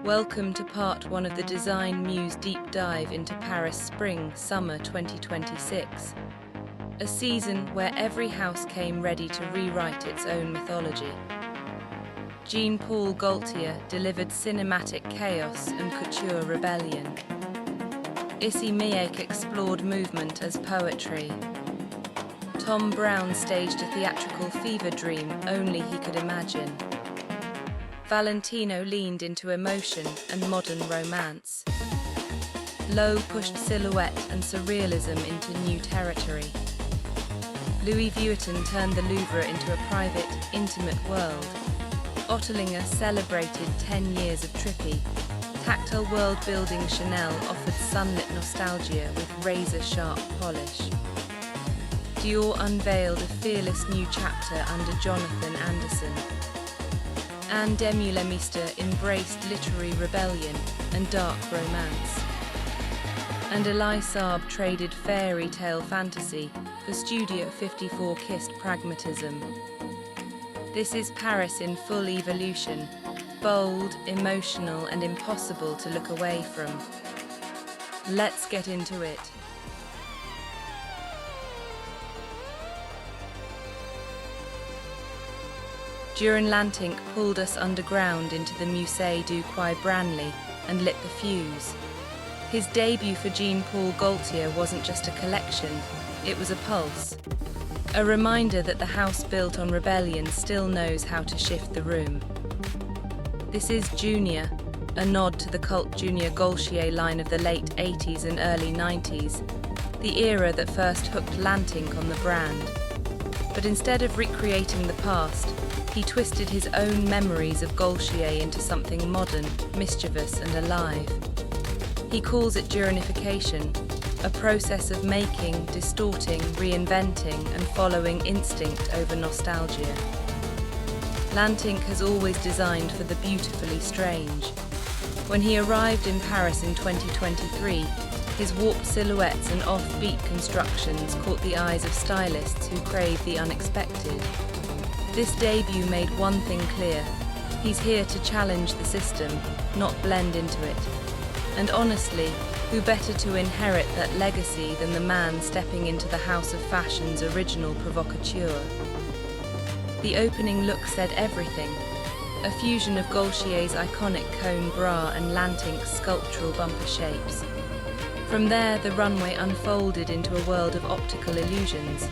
Welcome to part 1 of the Design Muse deep dive into Paris Spring-Summer 2026. A season where every house came ready to rewrite its own mythology. Paul Gaultier delivered cinematic chaos and couture rebellion. Issey Miyake explored movement as poetry. Thom Browne staged a theatrical fever dream only he could imagine. Valentino leaned into emotion and modern romance. Loewe pushed silhouette and surrealism into new territory. Louis Vuitton turned the Louvre into a private, intimate world. Ottolinger celebrated 10 years of trippy. Tactile world-building Chanel offered sunlit nostalgia with razor-sharp polish. Dior unveiled a fearless new chapter under Jonathan Anderson. And Demeulemeester embraced literary rebellion and dark romance. And Elie Saab traded fairy tale fantasy for Studio 54 kissed pragmatism. This is Paris in full evolution, bold, emotional, and impossible to look away from. Let's get into it. Demeulemeester pulled us underground into the Musée du Quai Branly and lit the fuse. His debut for Paul Gaultier wasn't just a collection, it was a pulse. A reminder that the house built on rebellion still knows how to shift the room. This is Junior, a nod to the cult Junior Gaultier line of the late 80s and early 90s, the era that first hooked Lantink on the brand. But instead of recreating the past, he twisted his own memories of Gaultier into something modern, mischievous, and alive. He calls it journification, a process of making, distorting, reinventing, and following instinct over nostalgia. Lantink has always designed for the beautifully strange. When he arrived in Paris in 2023, his warped silhouettes and offbeat constructions caught the eyes of stylists who crave the unexpected. This debut made one thing clear: he's here to challenge the system, not blend into it. And honestly, who better to inherit that legacy than the man stepping into the house of fashion's original provocateur? The opening look said everything, a fusion of Gaultier's iconic cone bra and Lantink's sculptural bumper shapes. From there, the runway unfolded into a world of optical illusions.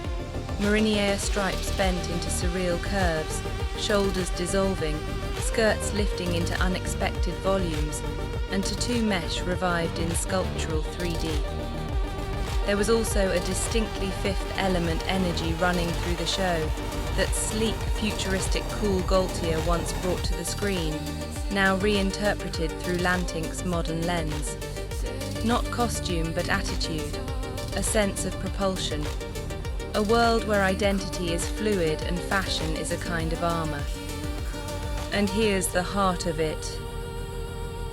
Mariniere stripes bent into surreal curves, shoulders dissolving, skirts lifting into unexpected volumes, and tattoo mesh revived in sculptural 3D. There was also a distinctly Fifth Element energy running through the show, that sleek, futuristic cool Gaultier once brought to the screen, now reinterpreted through Lantink's modern lens. Not costume, but attitude, a sense of propulsion. A world where identity is fluid and fashion is a kind of armor. And here's the heart of it.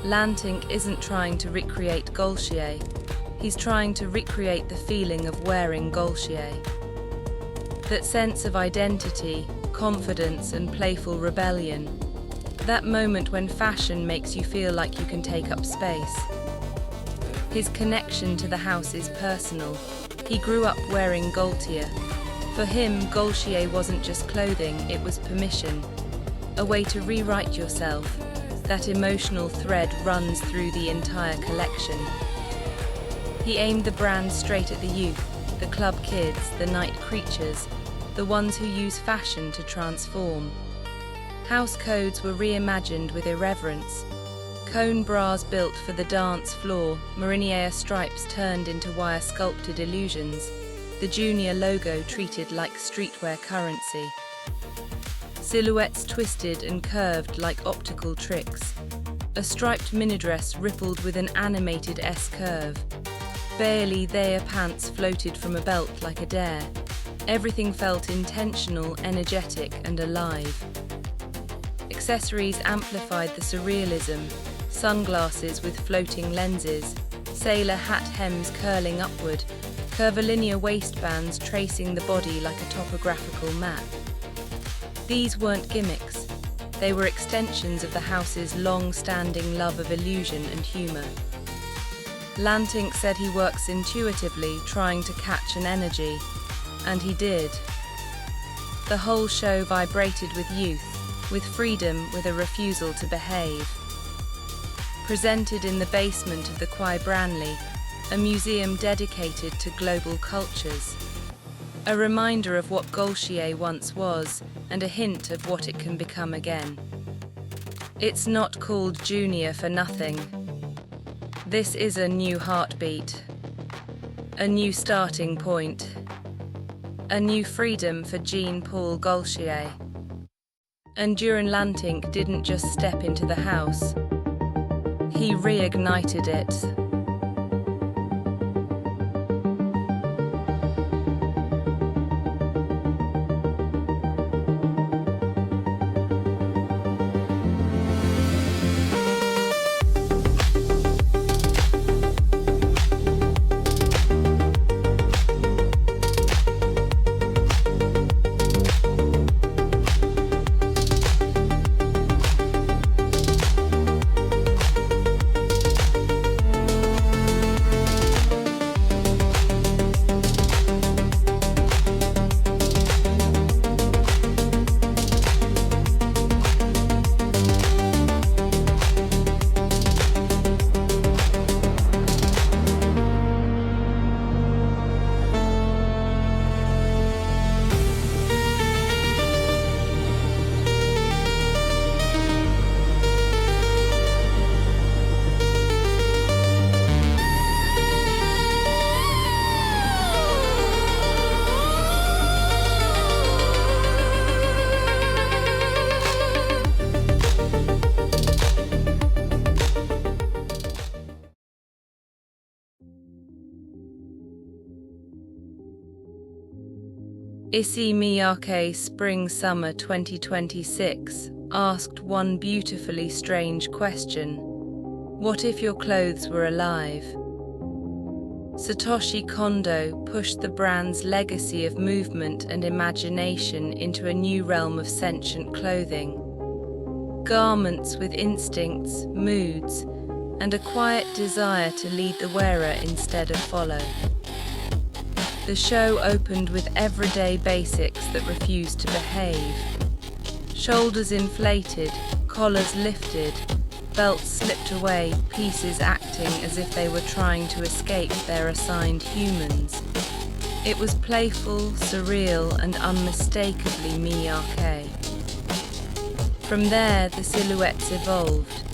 Lantink isn't trying to recreate Gaultier, he's trying to recreate the feeling of wearing Gaultier. That sense of identity, confidence, and playful rebellion. That moment when fashion makes you feel like you can take up space. His connection to the house is personal. He grew up wearing Gaultier. For him, Gaultier wasn't just clothing, it was permission. A way to rewrite yourself. That emotional thread runs through the entire collection. He aimed the brand straight at the youth, the club kids, the night creatures, the ones who use fashion to transform. House codes were reimagined with irreverence. Cone bras built for the dance floor, Mariniere stripes turned into wire-sculpted illusions, the Junior logo treated like streetwear currency. Silhouettes twisted and curved like optical tricks. A striped minidress rippled with an animated S-curve. Barely there pants floated from a belt like a dare. Everything felt intentional, energetic, and alive. Accessories amplified the surrealism. Sunglasses with floating lenses, sailor hat hems curling upward, curvilinear waistbands tracing the body like a topographical map. These weren't gimmicks. They were extensions of the house's long-standing love of illusion and humor. Lantinck said he works intuitively, trying to catch an energy, and he did. The whole show vibrated with youth, with freedom, with a refusal to behave. Presented in the basement of the Quai Branly, a museum dedicated to global cultures. A reminder of what Gaultier once was, and a hint of what it can become again. It's not called Junior for nothing. This is a new heartbeat, a new starting point, a new freedom for Jean-Paul Gaultier. And Lantinck didn't just step into the house, he reignited it. Issey Miyake Spring-Summer 2026 asked one beautifully strange question. What if your clothes were alive? Satoshi Kondo pushed the brand's legacy of movement and imagination into a new realm of sentient clothing. Garments with instincts, moods, and a quiet desire to lead the wearer instead of follow. The show opened with everyday basics that refused to behave. Shoulders inflated, collars lifted, belts slipped away, pieces acting as if they were trying to escape their assigned humans. It was playful, surreal, and unmistakably Miyake. From there, the silhouettes evolved.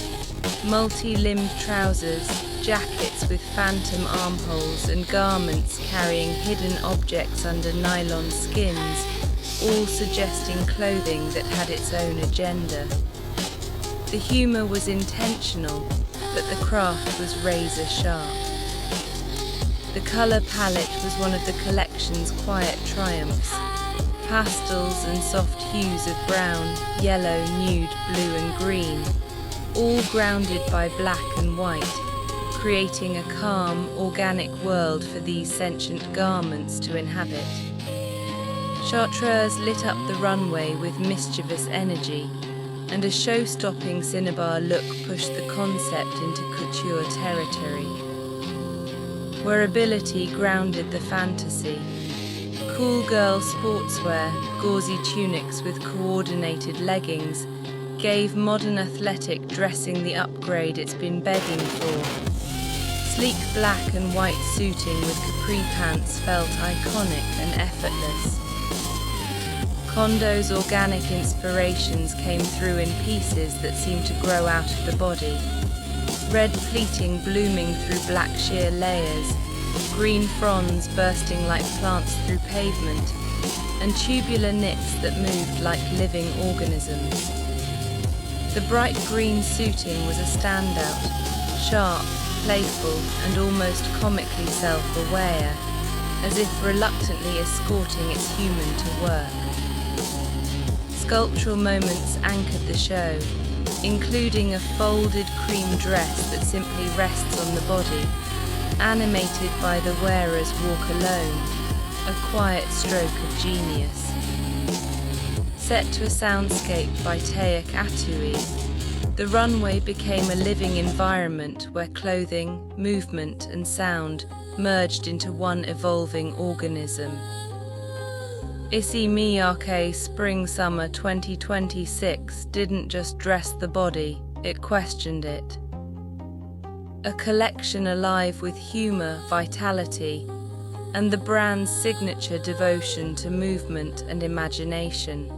Multi-limbed trousers, jackets with phantom armholes, and garments carrying hidden objects under nylon skins, all suggesting clothing that had its own agenda. The humor was intentional, but the craft was razor sharp. The color palette was one of the collection's quiet triumphs. Pastels and soft hues of brown, yellow, nude, blue and green, all grounded by black and white, creating a calm, organic world for these sentient garments to inhabit. Chartreuse lit up the runway with mischievous energy, and a show-stopping cinnabar look pushed the concept into couture territory. Wearability grounded the fantasy. Cool girl sportswear, gauzy tunics with coordinated leggings, gave modern athletic dressing the upgrade it's been begging for. Sleek black and white suiting with capri pants felt iconic and effortless. Kondo's organic inspirations came through in pieces that seemed to grow out of the body. Red pleating blooming through black sheer layers, green fronds bursting like plants through pavement, and tubular knits that moved like living organisms. The bright green suiting was a standout, sharp, playful, and almost comically self-aware, as if reluctantly escorting its human to work. Sculptural moments anchored the show, including a folded cream dress that simply rests on the body, animated by the wearer's walk alone, a quiet stroke of genius. Set to a soundscape by Théâtre Atouy, the runway became a living environment where clothing, movement, and sound merged into one evolving organism. Issey Miyake Spring-Summer 2026 didn't just dress the body, it questioned it. A collection alive with humor, vitality, and the brand's signature devotion to movement and imagination.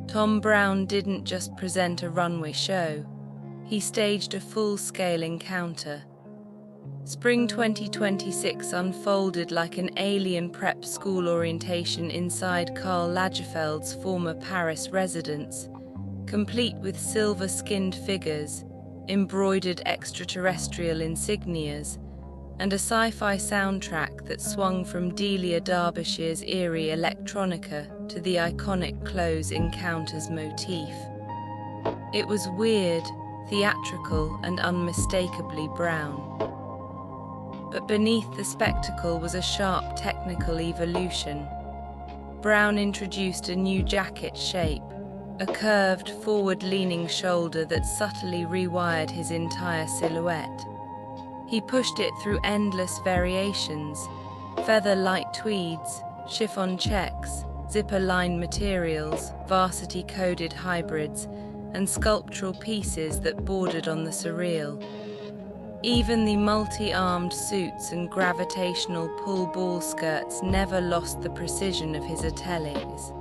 Thom Browne didn't just present a runway show, he staged a full-scale encounter. Spring 2026 unfolded like an alien prep school orientation inside Karl Lagerfeld's former Paris residence, complete with silver-skinned figures, embroidered extraterrestrial insignias, and a sci-fi soundtrack that swung from Delia Derbyshire's eerie electronica to the iconic close encounters motif. It was weird, theatrical, and unmistakably Browne. But beneath the spectacle was a sharp technical evolution. Browne introduced a new jacket shape, a curved, forward-leaning shoulder that subtly rewired his entire silhouette. He pushed it through endless variations: feather-light tweeds, chiffon checks, zipper-lined materials, varsity-coded hybrids, and sculptural pieces that bordered on the surreal. Even the multi-armed suits and gravitational pull ball skirts never lost the precision of his ateliers.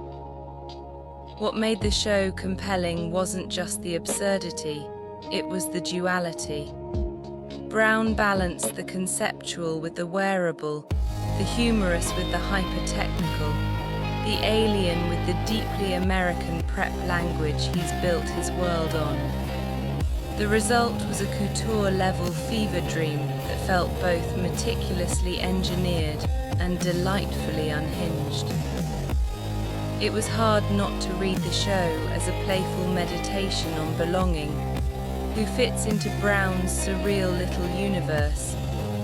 What made the show compelling wasn't just the absurdity, it was the duality. Browne balanced the conceptual with the wearable, the humorous with the hyper-technical, the alien with the deeply American prep language he's built his world on. The result was a couture-level fever dream that felt both meticulously engineered and delightfully unhinged. It was hard not to read the show as a playful meditation on belonging, who fits into Browne's surreal little universe,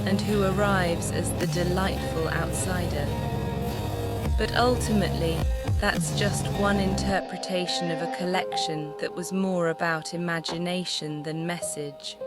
and who arrives as the delightful outsider. But ultimately, that's just one interpretation of a collection that was more about imagination than message.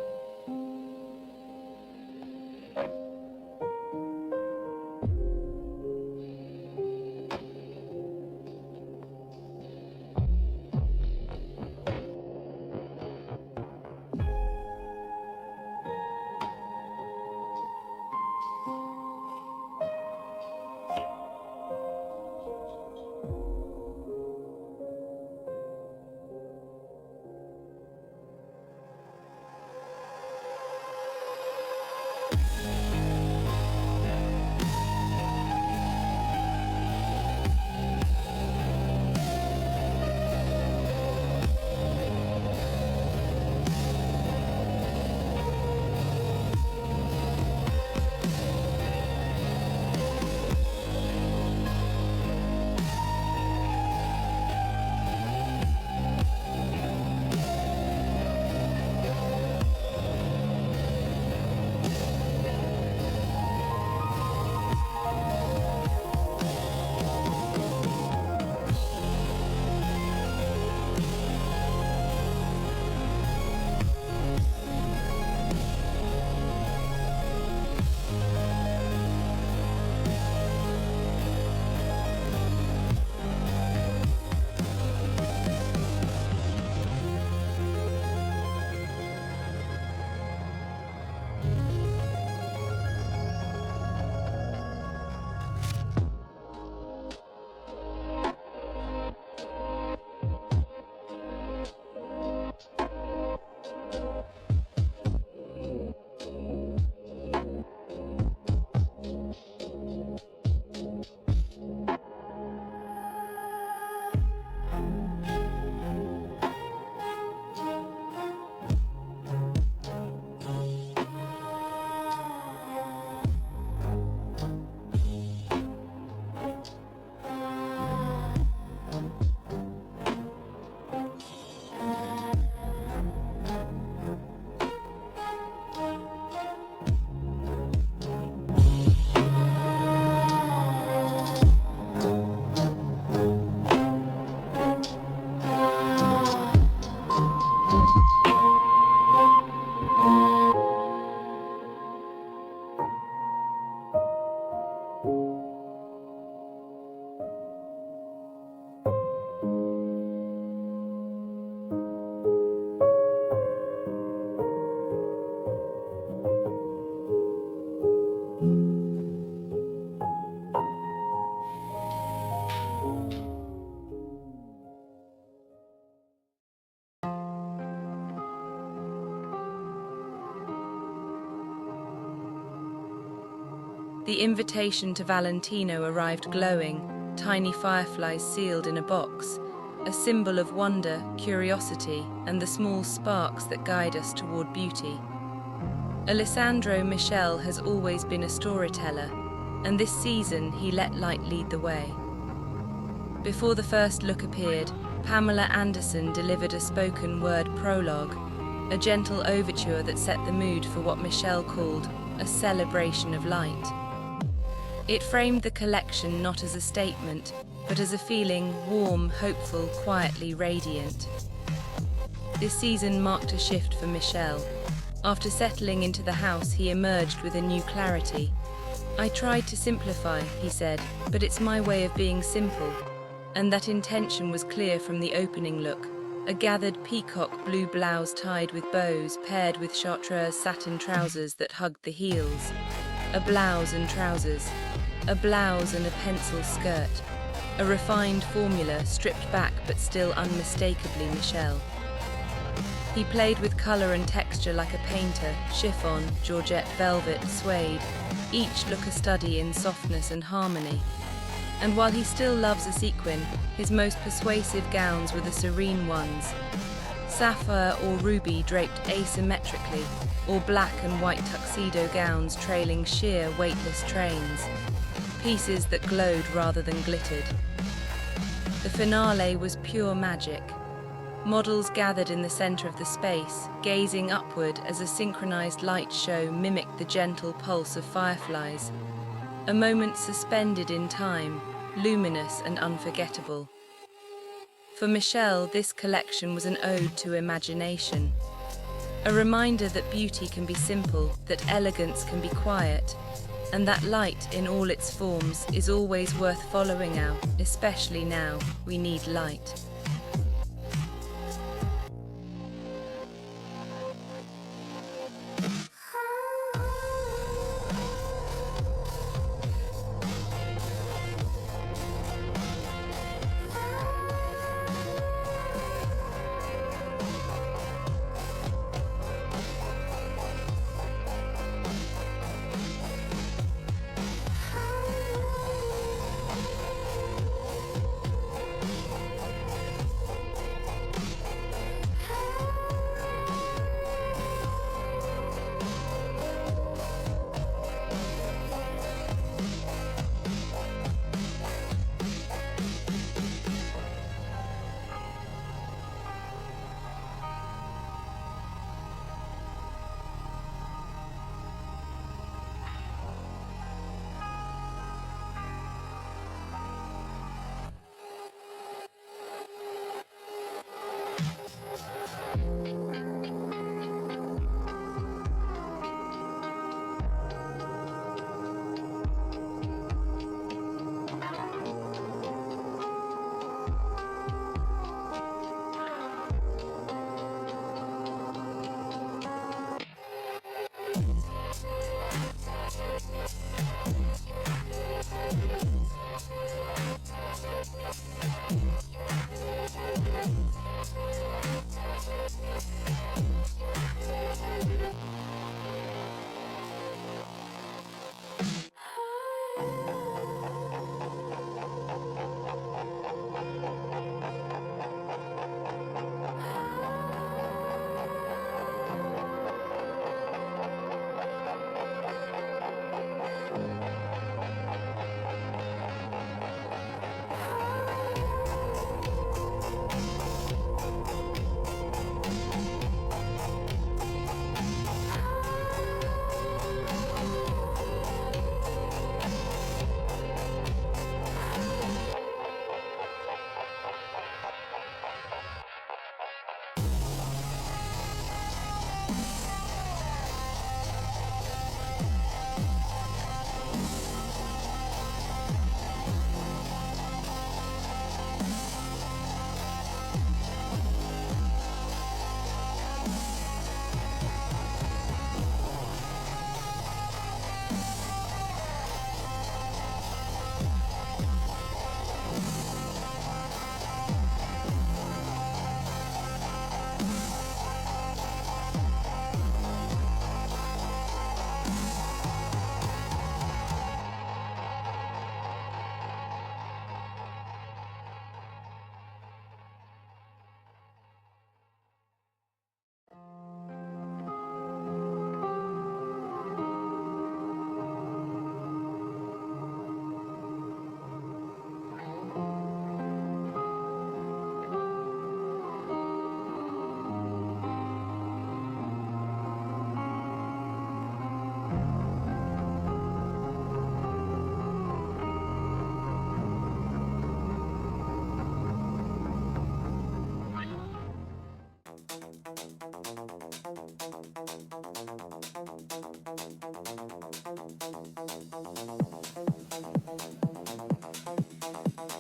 The invitation to Valentino arrived glowing, tiny fireflies sealed in a box, a symbol of wonder, curiosity, and the small sparks that guide us toward beauty. Alessandro Michel has always been a storyteller, and this season he let light lead the way. Before the first look appeared, Pamela Anderson delivered a spoken word prologue, a gentle overture that set the mood for what Michel called a celebration of light. It framed the collection not as a statement, but as a feeling warm, hopeful, quietly radiant. This season marked a shift for Michel. After settling into the house, he emerged with a new clarity. "I tried to simplify," he said, "but it's my way of being simple." And that intention was clear from the opening look. A gathered peacock blue blouse tied with bows, paired with chartreuse satin trousers that hugged the heels. A blouse and trousers. A blouse and a pencil skirt. A refined formula, stripped back but still unmistakably Michel. He played with color and texture like a painter, chiffon, georgette, velvet, suede, each look a study in softness and harmony. And while he still loves a sequin, his most persuasive gowns were the serene ones. Sapphire or ruby draped asymmetrically, or black and white tuxedo gowns trailing sheer, weightless trains. Pieces that glowed rather than glittered. The finale was pure magic. Models gathered in the center of the space, gazing upward as a synchronized light show mimicked the gentle pulse of fireflies. A moment suspended in time, luminous and unforgettable. For Michel, this collection was an ode to imagination. A reminder that beauty can be simple, that elegance can be quiet, and that light in all its forms is always worth following out, especially now. We need light.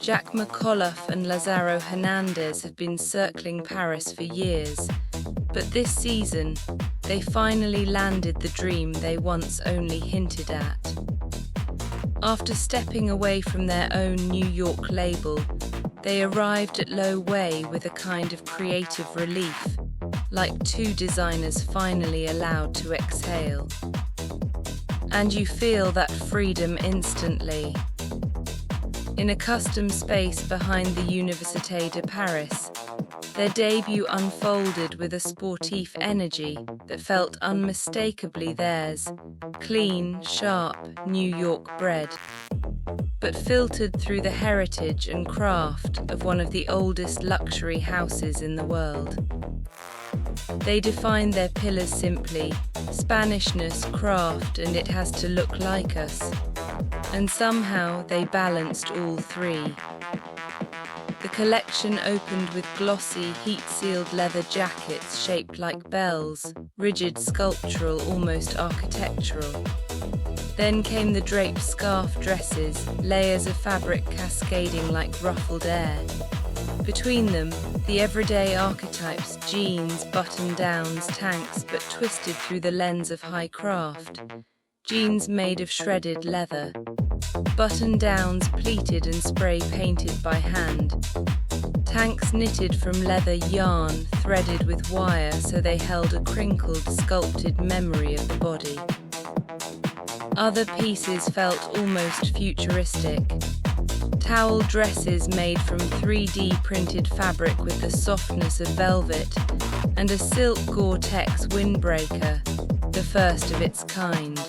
Jacques McAuliffe and Lazaro Hernandez have been circling Paris for years, but this season, they finally landed the dream they once only hinted at. After stepping away from their own New York label, they arrived at Loewe with a kind of creative relief, like two designers finally allowed to exhale. And you feel that freedom instantly. In a custom space behind the Université de Paris, their debut unfolded with a sportif energy that felt unmistakably theirs, clean, sharp, New York bred, but filtered through the heritage and craft of one of the oldest luxury houses in the world. They defined their pillars simply: Spanishness, craft, and it has to look like us. And somehow they balanced all three. The collection opened with glossy, heat-sealed leather jackets shaped like bells, rigid, sculptural, almost architectural. Then came the draped scarf dresses, layers of fabric cascading like ruffled air. Between them, the everyday archetypes: jeans, button-downs, tanks, but twisted through the lens of high craft. Jeans made of shredded leather, button-downs pleated and spray-painted by hand, tanks knitted from leather yarn threaded with wire so they held a crinkled, sculpted memory of the body. Other pieces felt almost futuristic. Towel dresses made from 3D printed fabric with the softness of velvet, and a silk Gore-Tex windbreaker, the first of its kind.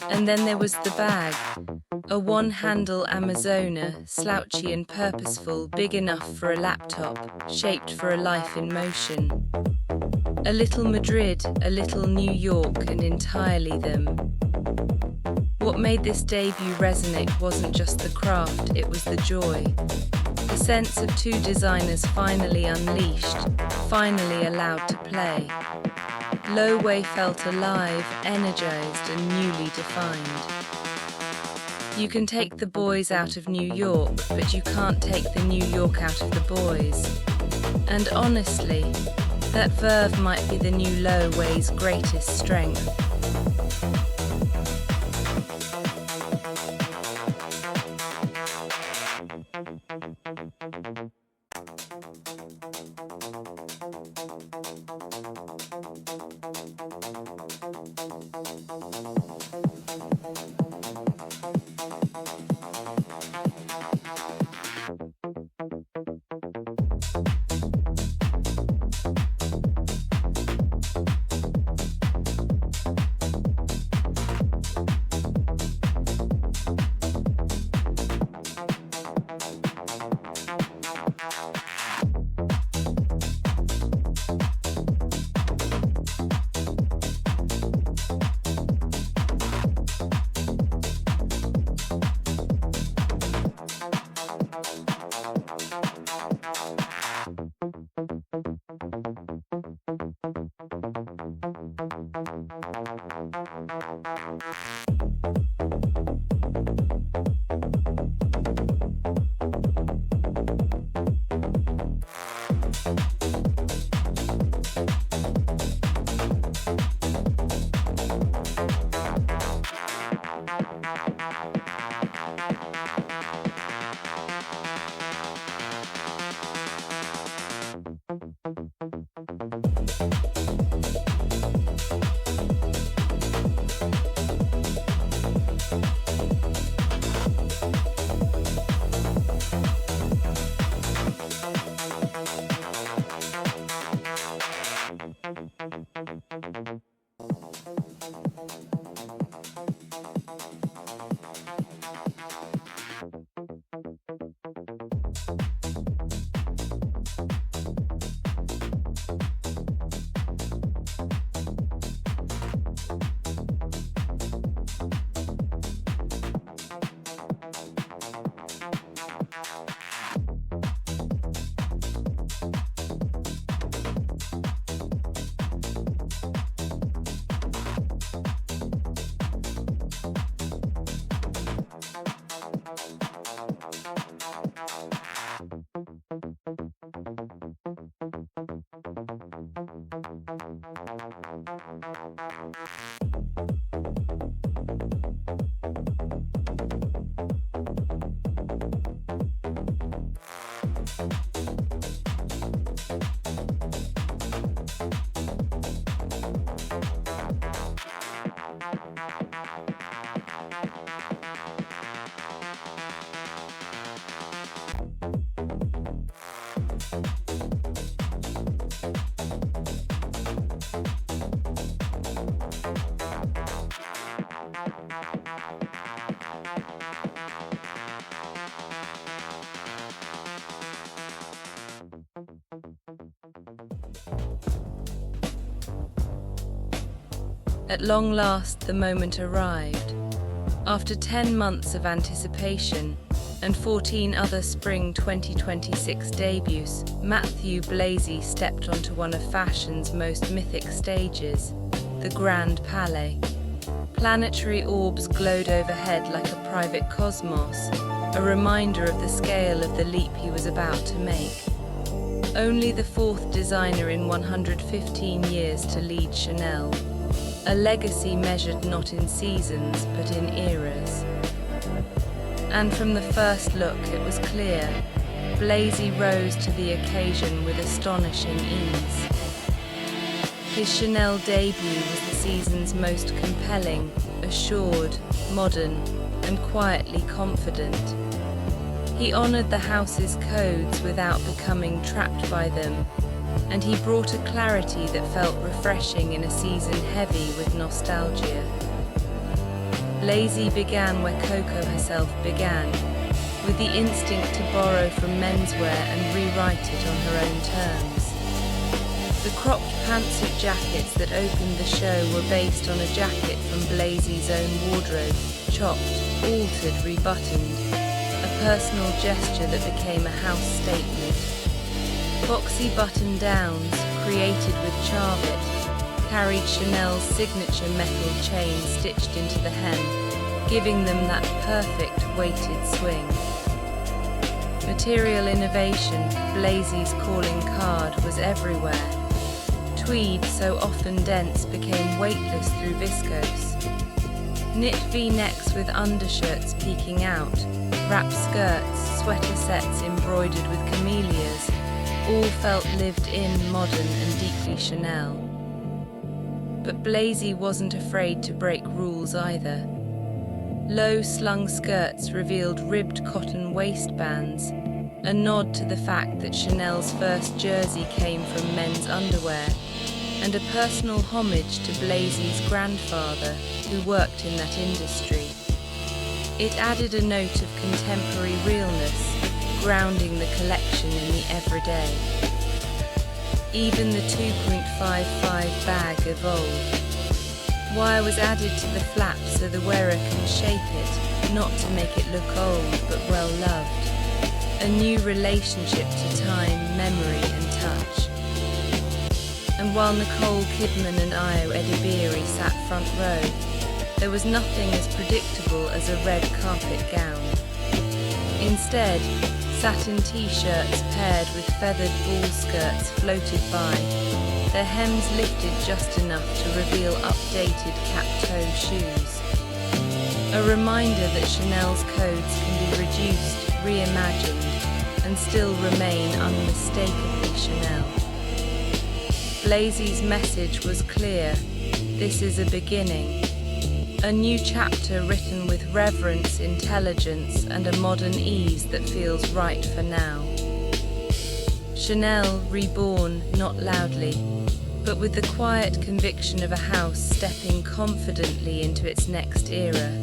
And then there was the bag, a one-handle Amazona, slouchy and purposeful, big enough for a laptop, shaped for a life in motion. A little Madrid, a little New York, and entirely them. What made this debut resonate wasn't just the craft, it was the joy. The sense of two designers finally unleashed, finally allowed to play. Loewe felt alive, energized, and newly defined. You can take the boys out of New York, but you can't take the New York out of the boys. And honestly, that verve might be the new Loewe's greatest strength. At long last, the moment arrived. After 10 months of anticipation and 14 other spring 2026 debuts, Matthew Blazy stepped onto one of fashion's most mythic stages, the Grand Palais. Planetary orbs glowed overhead like a private cosmos, a reminder of the scale of the leap he was about to make. Only the fourth designer in 115 years to lead Chanel, a legacy measured not in seasons but in eras. And from the first look it was clear, Blazy rose to the occasion with astonishing ease. His Chanel debut was the season's most compelling, assured, modern, and quietly confident. He honored the house's codes without becoming trapped by them, and he brought a clarity that felt refreshing in a season heavy with nostalgia. Blazy began where Coco herself began, with the instinct to borrow from menswear and rewrite it on her own terms. The cropped pantsuit jackets that opened the show were based on a jacket from Blazy's own wardrobe, chopped, altered, rebuttoned, a personal gesture that became a house statement. Boxy button-downs, created with charvet, carried Chanel's signature metal chain stitched into the hem, giving them that perfect weighted swing. Material innovation, Blazy's calling card, was everywhere. Tweed, so often dense, became weightless through viscose. Knit V-necks with undershirts peeking out, wrap skirts, sweater sets embroidered with camellias, all felt lived in, modern, and deeply Chanel. But Blazy wasn't afraid to break rules either. Low slung skirts revealed ribbed cotton waistbands, a nod to the fact that Chanel's first jersey came from men's underwear, and a personal homage to Blazy's grandfather, who worked in that industry. It added a note of contemporary realness, grounding the collection in the everyday. Even the 2.55 bag evolved. Wire was added to the flap so the wearer can shape it, not to make it look old but well loved. A new relationship to time, memory and touch. And while Nicole Kidman and Io Edebiri sat front row, there was nothing as predictable as a red carpet gown. Instead, satin t-shirts paired with feathered ball skirts floated by, their hems lifted just enough to reveal updated cap-toe shoes. A reminder that Chanel's codes can be reduced, reimagined, and still remain unmistakably Chanel. Blazy's message was clear: this is a beginning. A new chapter written with reverence, intelligence, and a modern ease that feels right for now. Chanel reborn, not loudly, but with the quiet conviction of a house stepping confidently into its next era.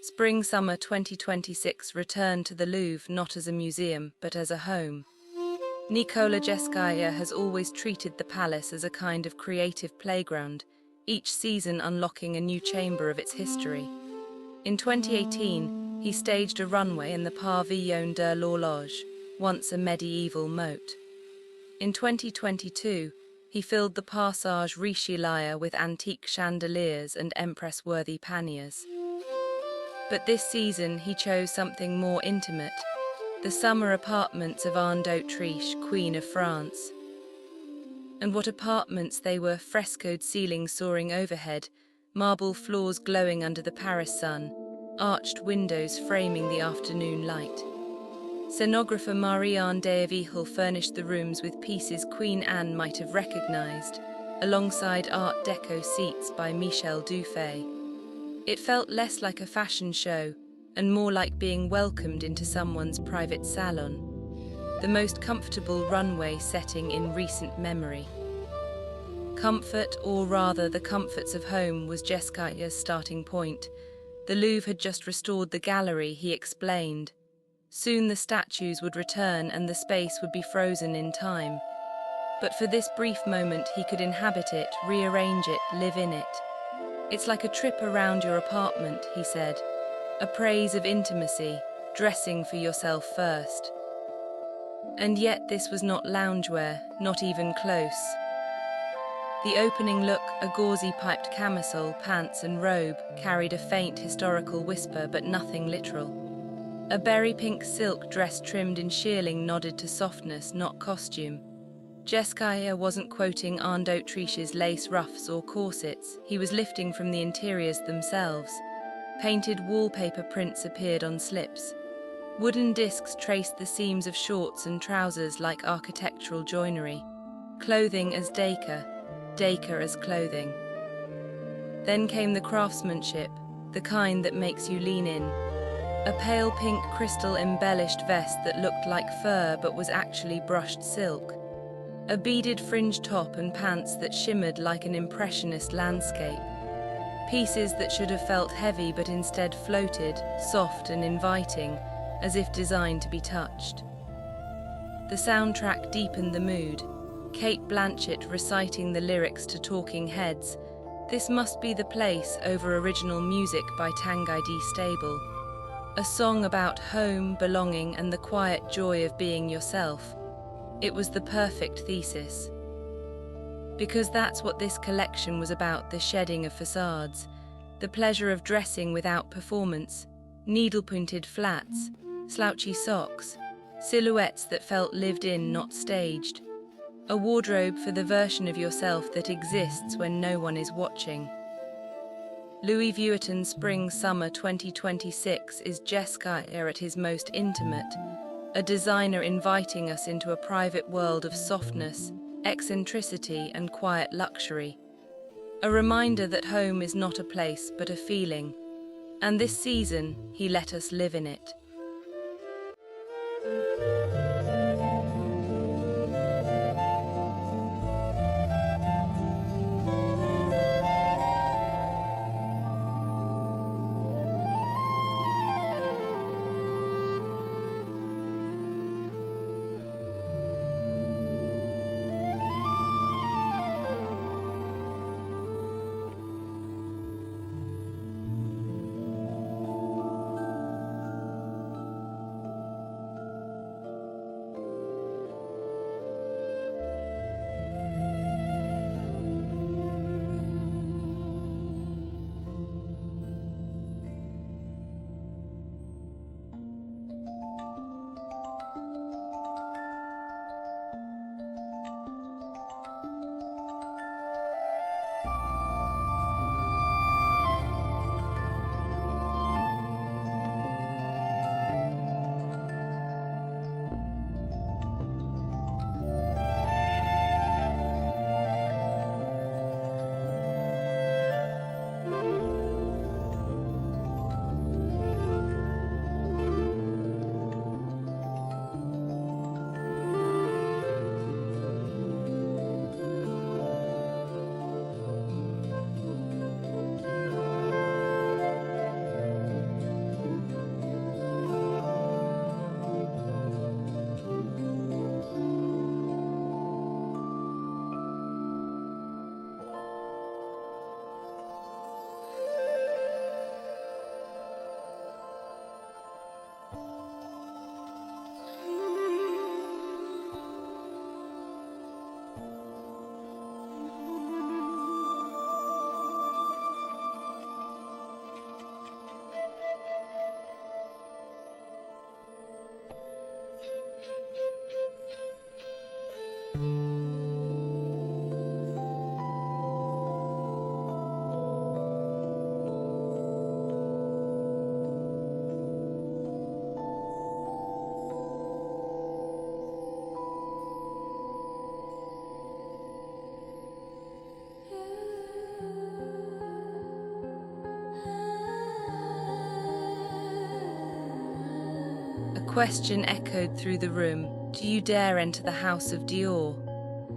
Spring-Summer 2026 returned to the Louvre not as a museum, but as a home. Nicola Jeskaja has always treated the palace as a kind of creative playground, each season unlocking a new chamber of its history. In 2018, he staged a runway in the Pavillon de l'Horloge, once a medieval moat. In 2022, he filled the Passage Richelieu with antique chandeliers and Empress-worthy panniers. But this season he chose something more intimate, the summer apartments of Anne d'Autriche, Queen of France. And what apartments they were, frescoed ceilings soaring overhead, marble floors glowing under the Paris sun, arched windows framing the afternoon light. Scenographer Marie-Anne Deauville furnished the rooms with pieces Queen Anne might have recognized, alongside Art Deco seats by Michel Dufay. It felt less like a fashion show and more like being welcomed into someone's private salon, the most comfortable runway setting in recent memory. Comfort, or rather the comforts of home, was Jeskaja's starting point. The Louvre had just restored the gallery, he explained. Soon the statues would return and the space would be frozen in time. But for this brief moment he could inhabit it, rearrange it, live in it. It's like a trip around your apartment, he said. A praise of intimacy, dressing for yourself first. And yet this was not loungewear, not even close. The opening look, a gauzy piped camisole, pants and robe, carried a faint historical whisper but nothing literal. A berry pink silk dress trimmed in shearling nodded to softness, not costume. Jeskaja wasn't quoting Anne d'Autriche's lace ruffs or corsets, he was lifting from the interiors themselves. Painted wallpaper prints appeared on slips. Wooden discs traced the seams of shorts and trousers like architectural joinery. Clothing as decor, decor as clothing. Then came the craftsmanship, the kind that makes you lean in. A pale pink crystal-embellished vest that looked like fur but was actually brushed silk. A beaded fringe top and pants that shimmered like an impressionist landscape. Pieces that should have felt heavy but instead floated, soft and inviting, as if designed to be touched. The soundtrack deepened the mood. Kate Blanchett reciting the lyrics to Talking Heads. This must be the place over original music by Tanguy D. Stable. A song about home, belonging, and the quiet joy of being yourself. It was the perfect thesis. Because that's what this collection was about, the shedding of facades, the pleasure of dressing without performance, needle-pointed flats, slouchy socks, silhouettes that felt lived in, not staged. A wardrobe for the version of yourself that exists when no one is watching. Louis Vuitton Spring-Summer 2026 is Jeskaja at his most intimate, a designer inviting us into a private world of softness, eccentricity, and quiet luxury. A reminder that home is not a place but a feeling, and this season he let us live in it. question echoed through the room, "Do you dare enter the house of Dior?"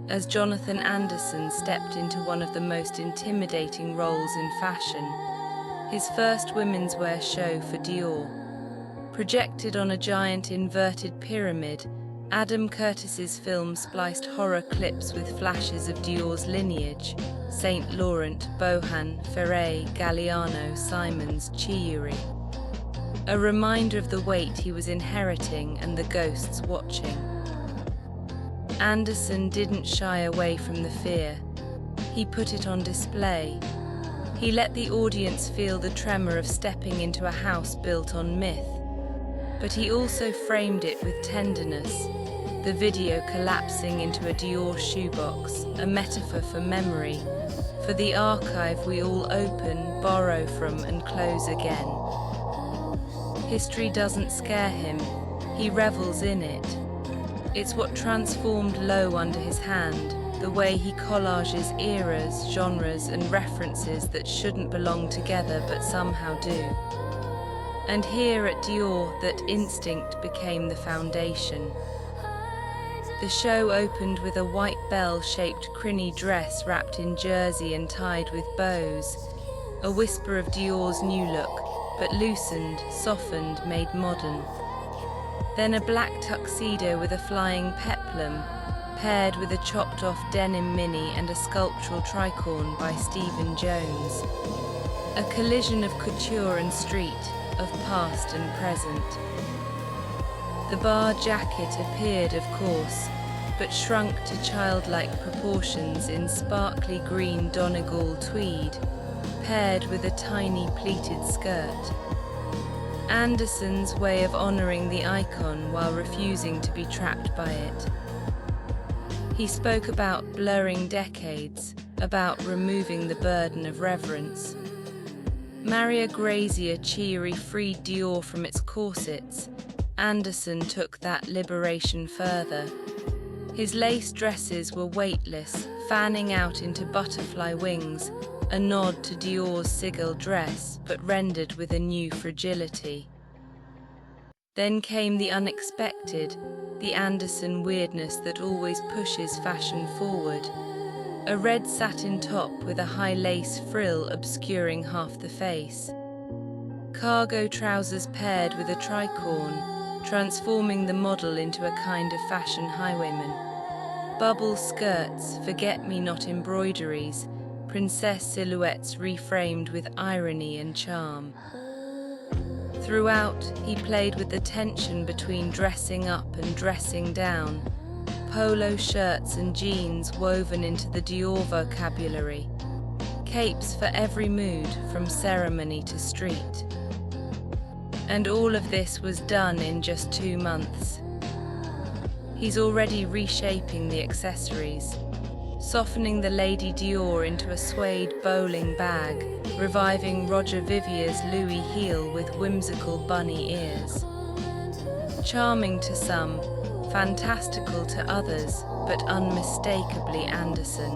As Jonathan Anderson stepped into one of the most intimidating roles in fashion, his first women's wear show for Dior. Projected on a giant inverted pyramid, Adam Curtis's film spliced horror clips with flashes of Dior's lineage: Saint Laurent, Bohan, Ferré, Galliano, Simons, Chiuri. A reminder of the weight he was inheriting and the ghosts watching. Anderson didn't shy away from the fear. He put it on display. He let the audience feel the tremor of stepping into a house built on myth. But he also framed it with tenderness, the video collapsing into a Dior shoebox, a metaphor for memory, for the archive we all open, borrow from, and close again. History doesn't scare him, he revels in it. It's what transformed Loewe under his hand, the way he collages eras, genres, and references that shouldn't belong together but somehow do. And here at Dior, that instinct became the foundation. The show opened with a white bell-shaped crinny dress wrapped in jersey and tied with bows, a whisper of Dior's new look, but loosened, softened, made modern. Then a black tuxedo with a flying peplum, paired with a chopped-off denim mini and a sculptural tricorn by Stephen Jones. A collision of couture and street, of past and present. The bar jacket appeared, of course, but shrunk to childlike proportions in sparkly green Donegal tweed, paired with a tiny pleated skirt. Anderson's way of honoring the icon while refusing to be trapped by it. He spoke about blurring decades, about removing the burden of reverence. Maria Grazia Chiuri freed Dior from its corsets. Anderson took that liberation further. His lace dresses were weightless, fanning out into butterfly wings, a nod to Dior's sigil dress, but rendered with a new fragility. Then came the unexpected, the Anderson weirdness that always pushes fashion forward. A red satin top with a high lace frill obscuring half the face. Cargo trousers paired with a tricorn, transforming the model into a kind of fashion highwayman. Bubble skirts, forget-me-not embroideries, princess silhouettes reframed with irony and charm. Throughout, he played with the tension between dressing up and dressing down, polo shirts and jeans woven into the Dior vocabulary, capes for every mood from ceremony to street. And all of this was done in just 2 months. He's already reshaping the accessories, softening the Lady Dior into a suede bowling bag, reviving Roger Vivier's Louis heel with whimsical bunny ears. Charming to some, fantastical to others, but unmistakably Anderson.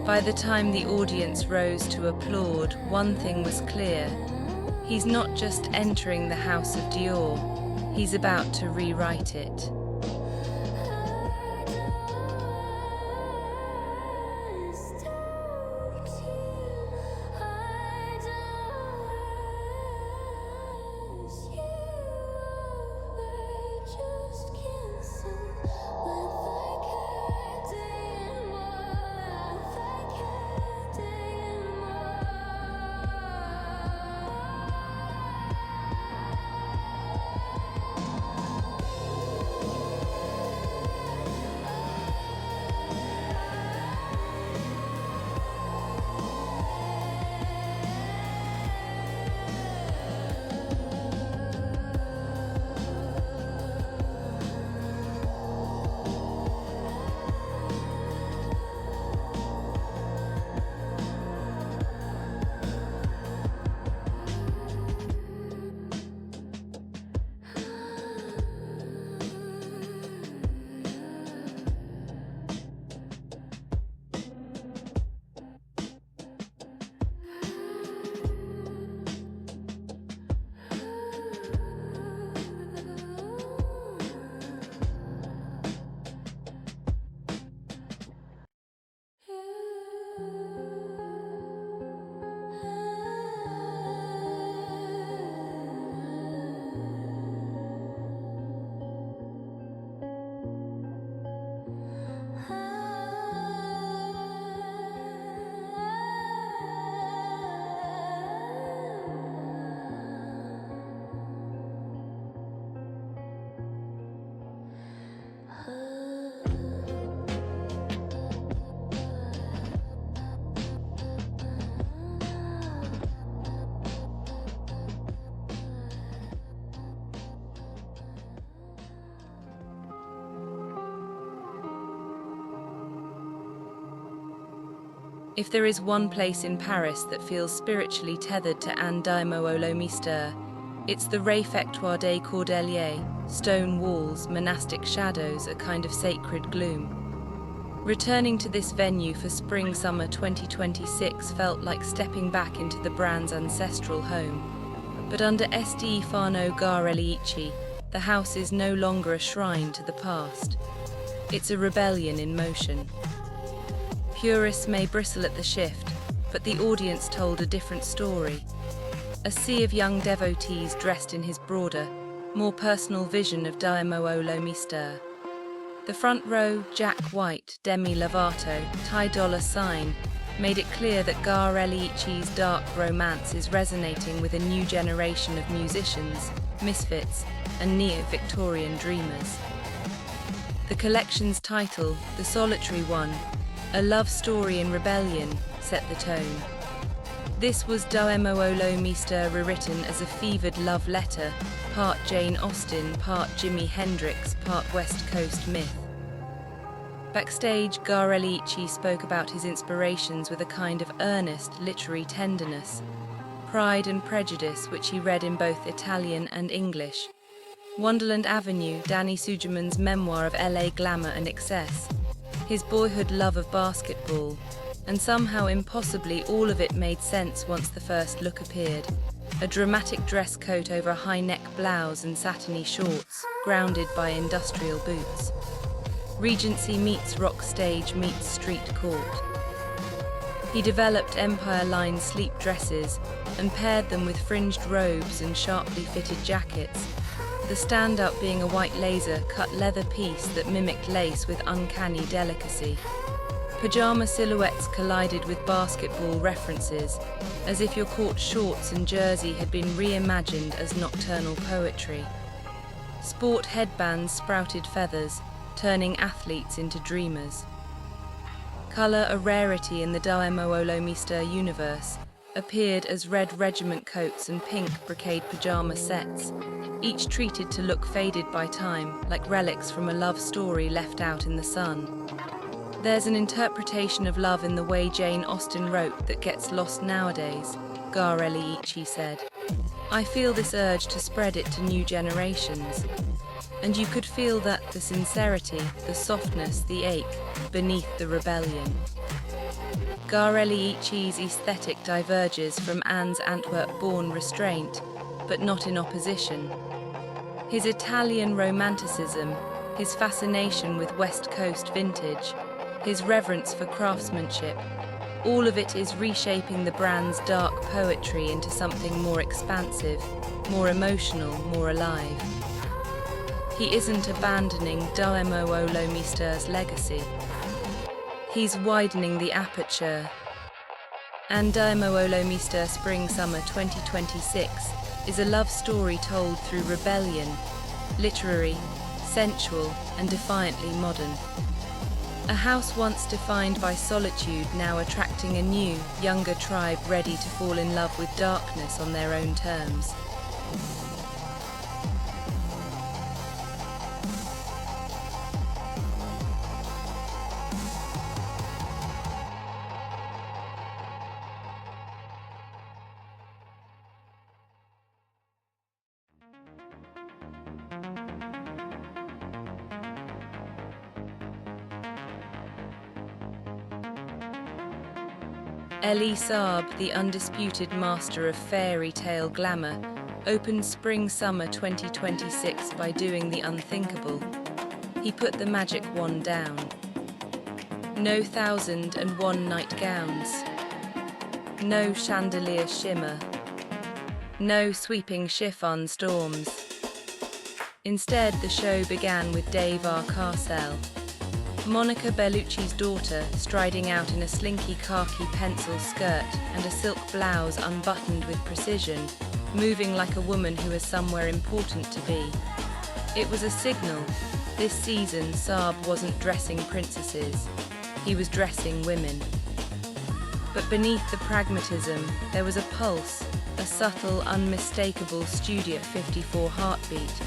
By the time the audience rose to applaud, one thing was clear. He's not just entering the house of Dior, he's about to rewrite it. If there is one place in Paris that feels spiritually tethered to Demeulemeester, it's the Réfectoire des Cordeliers, stone walls, monastic shadows, a kind of sacred gloom. Returning to this venue for spring-summer 2026 felt like stepping back into the brand's ancestral home. But under Stefano Garellici, the house is no longer a shrine to the past. It's a rebellion in motion. Purists may bristle at the shift, but the audience told a different story. A sea of young devotees dressed in his broader, more personal vision of Demeulemeester. The front row, Jack White, Demi Lovato, Ty Dolla $ign, made it clear that Garellici's dark romance is resonating with a new generation of musicians, misfits, and neo-Victorian dreamers. The collection's title, The Solitary One, A Love Story in Rebellion, set the tone. This was Demeulemeester rewritten as a fevered love letter, part Jane Austen, part Jimi Hendrix, part West Coast myth. Backstage, Garellici spoke about his inspirations with a kind of earnest, literary tenderness. Pride and Prejudice, which he read in both Italian and English. Wonderland Avenue, Danny Sugerman's memoir of LA glamour and excess. His boyhood love of basketball. And somehow, impossibly, all of it made sense once the first look appeared. A dramatic dress coat over a high-neck blouse and satiny shorts, grounded by industrial boots. Regency meets rock stage meets street court. He developed Empire-line sleep dresses and paired them with fringed robes and sharply fitted jackets, the stand-up being a white laser-cut leather piece that mimicked lace with uncanny delicacy. Pajama silhouettes collided with basketball references, as if your court shorts and jersey had been reimagined as nocturnal poetry. Sport headbands sprouted feathers, turning athletes into dreamers. Colour, a rarity in the Demeulemeester universe, appeared as red regiment coats and pink brocade pajama sets, each treated to look faded by time, like relics from a love story left out in the sun. There's an interpretation of love in the way Jane Austen wrote that gets lost nowadays, Garellici said. I feel this urge to spread it to new generations. And you could feel that, the sincerity, the softness, the ache, beneath the rebellion. Garellici's aesthetic diverges from Anne's Antwerp-born restraint, but not in opposition. His Italian romanticism, his fascination with West Coast vintage, his reverence for craftsmanship, all of it is reshaping the brand's dark poetry into something more expansive, more emotional, more alive. He isn't abandoning Demeulemeester's legacy. He's widening the aperture. And Demeulemeester Spring-Summer 2026 is a love story told through rebellion, literary, sensual, and defiantly modern. A house once defined by solitude now attracting a new, younger tribe ready to fall in love with darkness on their own terms. Elie Saab, the undisputed master of fairy tale glamour, opened Spring-Summer 2026 by doing the unthinkable. He put the magic wand down. No 1001 nightgowns. No chandelier shimmer. No sweeping chiffon storms. Instead, the show began with Dave Arcarcel, Monica Bellucci's daughter, striding out in a slinky khaki pencil skirt and a silk blouse unbuttoned with precision, moving like a woman who has somewhere important to be. It was a signal. This season, Saab wasn't dressing princesses. He was dressing women. But beneath the pragmatism, there was a pulse, a subtle, unmistakable Studio 54 heartbeat.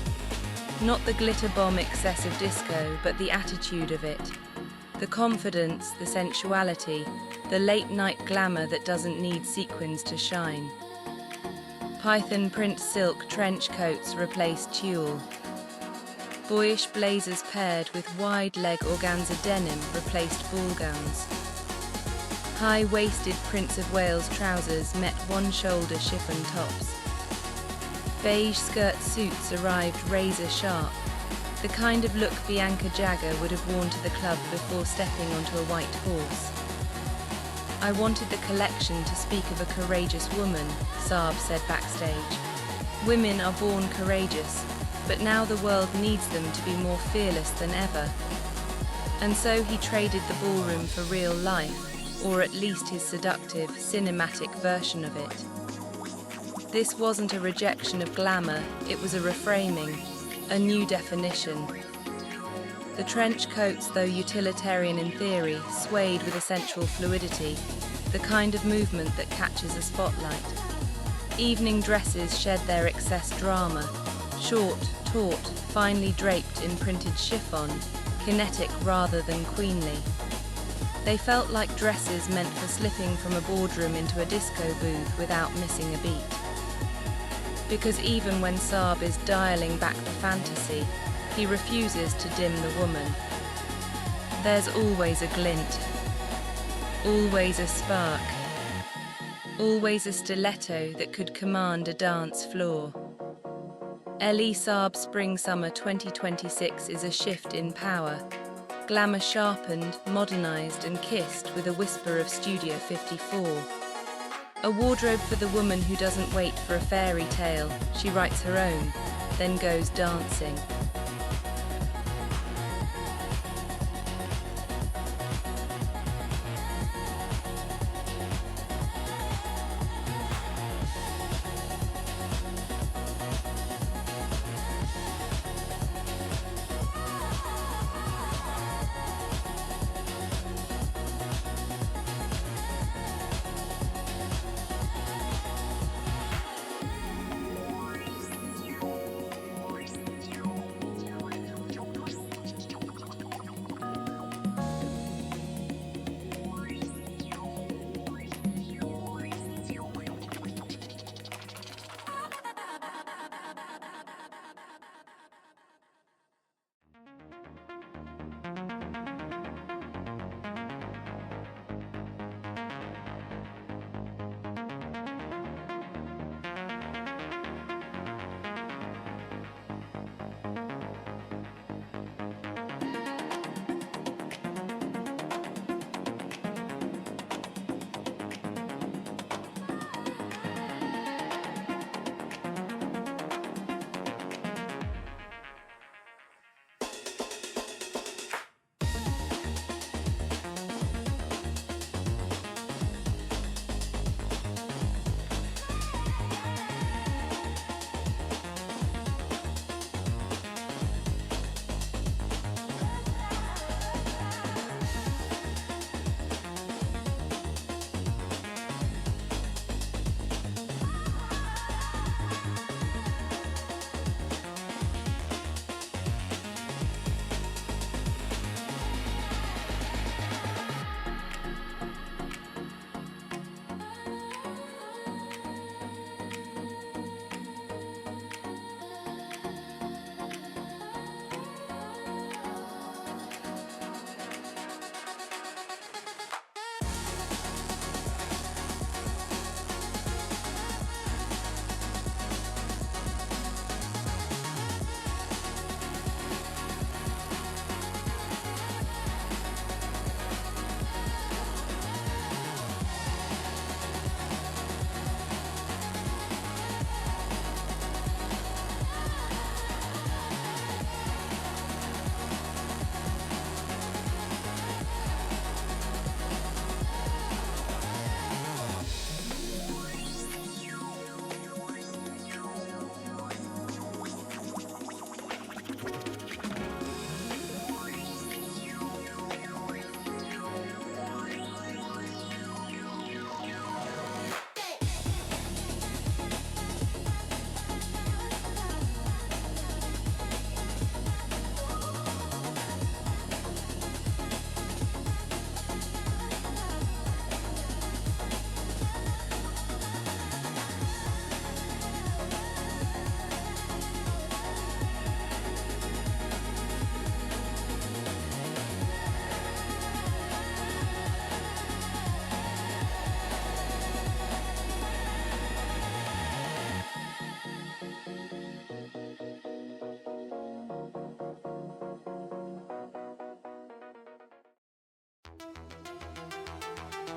Not the glitter bomb excessive disco, but the attitude of it. The confidence, the sensuality, the late-night glamour that doesn't need sequins to shine. Python print silk trench coats replaced tulle. Boyish blazers paired with wide-leg organza denim replaced ball gowns. High-waisted Prince of Wales trousers met one-shoulder chiffon tops. Beige skirt suits arrived razor-sharp, the kind of look Bianca Jagger would have worn to the club before stepping onto a white horse. I wanted the collection to speak of a courageous woman, Saab said backstage. Women are born courageous, but now the world needs them to be more fearless than ever. And so he traded the ballroom for real life, or at least his seductive, cinematic version of it. This wasn't a rejection of glamour, it was a reframing, a new definition. The trench coats, though utilitarian in theory, swayed with a sensual fluidity, the kind of movement that catches a spotlight. Evening dresses shed their excess drama, short, taut, finely draped in printed chiffon, kinetic rather than queenly. They felt like dresses meant for slipping from a boardroom into a disco booth without missing a beat. Because even when Saab is dialing back the fantasy, he refuses to dim the woman. There's always a glint, always a spark, always a stiletto that could command a dance floor. Elie Saab Spring-Summer 2026 is a shift in power, glamour sharpened, modernized and kissed with a whisper of Studio 54. A wardrobe for the woman who doesn't wait for a fairy tale, she writes her own, then goes dancing.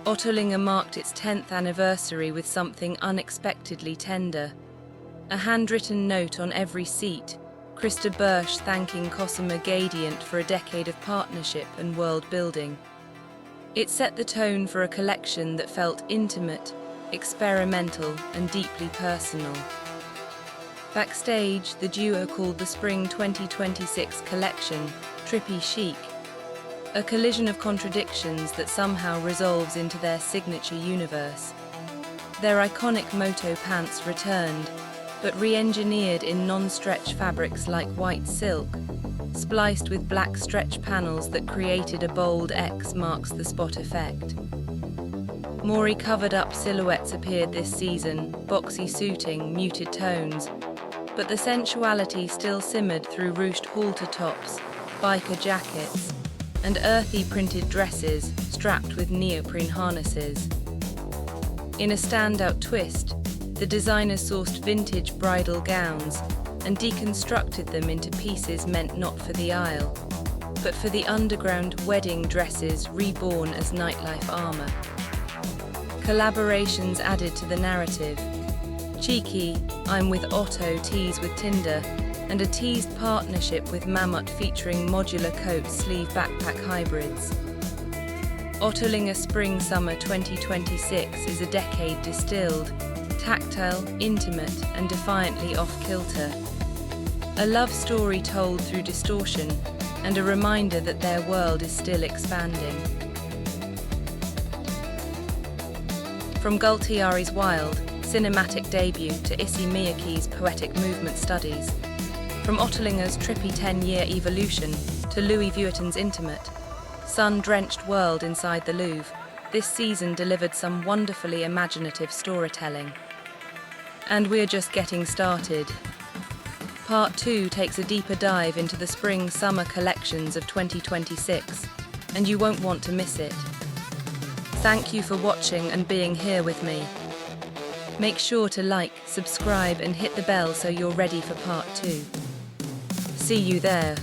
Ottolinger marked its 10th anniversary with something unexpectedly tender. A handwritten note on every seat, Christa Birch thanking Cosima Gradient for a decade of partnership and world building. It set the tone for a collection that felt intimate, experimental, and deeply personal. Backstage, the duo called the Spring 2026 collection Trippy Chic, a collision of contradictions that somehow resolves into their signature universe. Their iconic moto pants returned, but re-engineered in non-stretch fabrics like white silk, spliced with black stretch panels that created a bold X marks the spot effect. Maury covered-up silhouettes appeared this season, boxy suiting, muted tones, but the sensuality still simmered through ruched halter tops, biker jackets, and earthy printed dresses strapped with neoprene harnesses. In a standout twist, the designers sourced vintage bridal gowns and deconstructed them into pieces meant not for the aisle, but for the underground wedding dresses reborn as nightlife armor. Collaborations added to the narrative. Cheeky, I'm with Otto tees with Tinder, and a teased partnership with Mammut featuring modular coat sleeve backpack hybrids. Ottolinger Spring-Summer 2026 is a decade distilled, tactile, intimate, and defiantly off-kilter. A love story told through distortion, and a reminder that their world is still expanding. From Gaultier's wild, cinematic debut to Issey Miyake's poetic movement studies, from Ottolinger's trippy 10-year evolution to Louis Vuitton's intimate, sun-drenched world inside the Louvre, this season delivered some wonderfully imaginative storytelling. And we're just getting started. Part 2 takes a deeper dive into the spring-summer collections of 2026, and you won't want to miss it. Thank you for watching and being here with me. Make sure to like, subscribe, and hit the bell so you're ready for part 2. See you there.